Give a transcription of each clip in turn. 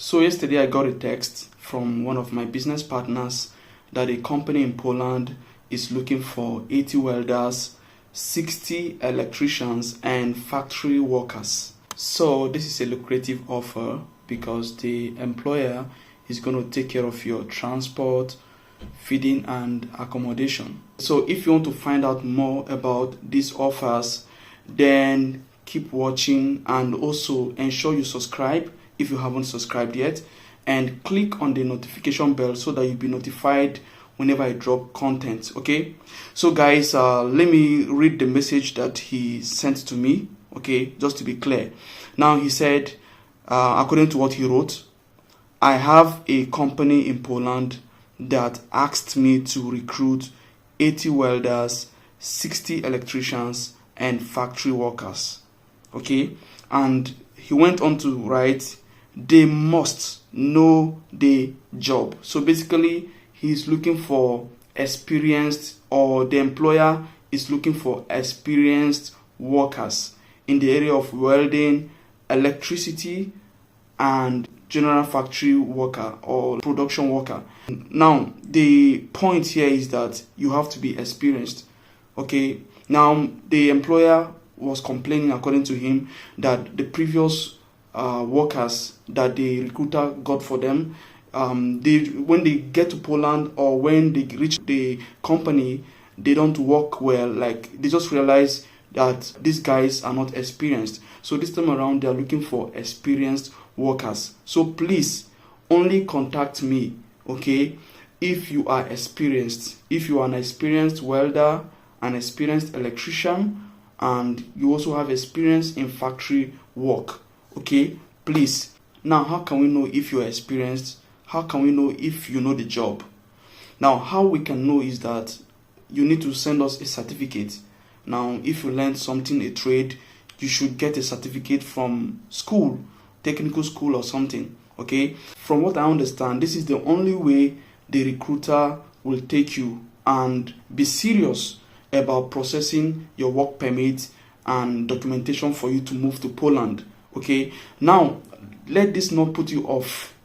So yesterday I got a text from one of my business partners that a company in Poland is looking for 80 welders, 60 electricians and factory workers. So this is a lucrative offer because the employer is going to take care of your transport, feeding and accommodation. So if you want to find out more about these offers, then keep watching and also ensure you subscribe if you haven't subscribed yet, and click on the notification bell so that you'll be notified whenever I drop content. Okay, so guys, let me read the message that he sent to me. Okay, just to be clear. Now he said, according to what he wrote, I have a company in Poland that asked me to recruit 80 welders, 60 electricians and factory workers. Okay, and he went on to write, they must know the job. So basically he's looking for experienced, or the employer is looking for experienced workers in the area of welding, electricity and general factory worker or production worker. Now the point here is that you have to be experienced. Okay, now the employer was complaining, according to him, that the previous workers that the recruiter got for them, when they get to Poland or when they reach the company, they don't work well. Like, they just realize that these guys are not experienced. So this time around they are looking for experienced workers. So please only contact me, okay, if you are experienced. If you are an experienced welder, an experienced electrician, and you also have experience in factory work. Okay, please. Now, how can we know if you're experienced? How can we know if you know the job? Now, how we can know is that you need to send us a certificate. Now, if you learned something, a trade, you should get a certificate from school, technical school or something. Okay, from what I understand, this is the only way the recruiter will take you and be serious about processing your work permit and documentation for you to move to Poland. Okay, now let this not put you off.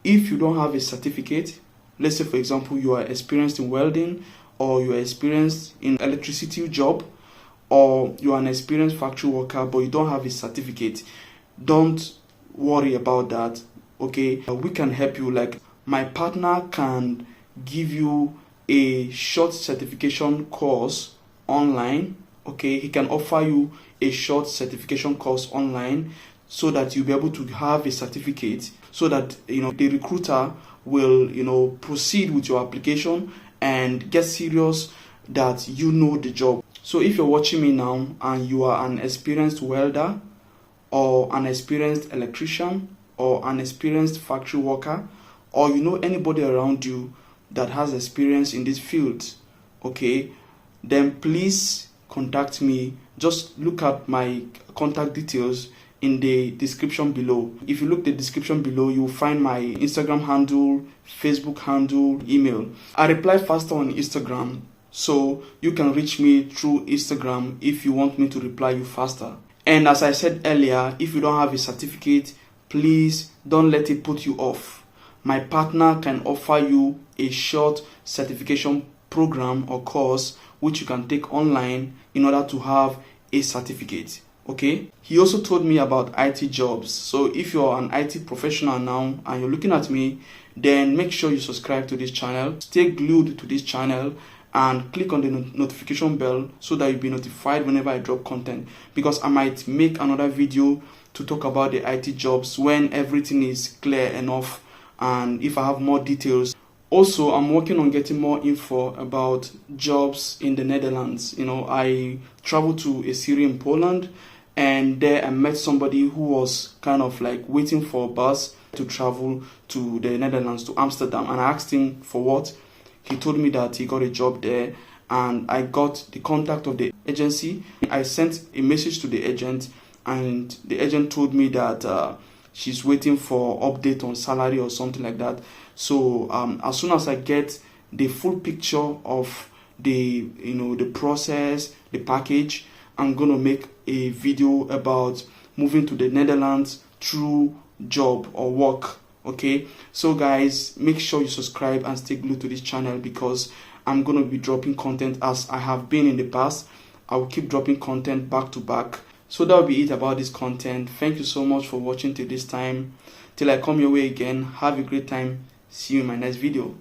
If you don't have a certificate, let's say for example you are experienced in welding, or you are experienced in electricity job, or you are an experienced factory worker but you don't have a certificate, don't worry about that. Okay, we can help you. Like, my partner can give you a short certification course online. Okay, he can offer you a short certification course online so that you'll be able to have a certificate, so that the recruiter will proceed with your application and get serious that you know the job. So if you're watching me now and you are an experienced welder, or an experienced electrician, or an experienced factory worker, or you know anybody around you that has experience in this field, okay, then please contact me. Just look at my contact details in the description below. If you look at the description below, you'll find my Instagram handle, Facebook handle, email. I reply faster on Instagram, so you can reach me through Instagram if you want me to reply you faster. And as I said earlier, if you don't have a certificate, please don't let it put you off. My partner can offer you a short certification program or course which you can take online in order to have a certificate. Okay, he also told me about IT jobs. So if you're an IT professional now and you're looking at me, then make sure you subscribe to this channel, stay glued to this channel, and click on the notification bell so that you'll be notified whenever I drop content, because I might make another video to talk about the IT jobs when everything is clear enough and if I have more details. Also, I'm working on getting more info about jobs in the Netherlands. I traveled to a city in Poland, and there I met somebody who was kind of like waiting for a bus to travel to the Netherlands, to Amsterdam, and I asked him for what. He told me that he got a job there, and I got the contact of the agency. I sent a message to the agent, and the agent told me that she's waiting for update on salary or something like that. So as soon as I get the full picture of the process, the package, I'm gonna make a video about moving to the Netherlands through job or work. Okay, so guys, make sure you subscribe and stay glued to this channel, because I'm going to be dropping content as I have been in the past. I will keep dropping content back to back. So that will be it about this content. Thank you so much for watching till this time. Till I come your way again, have a great time. See you in my next video.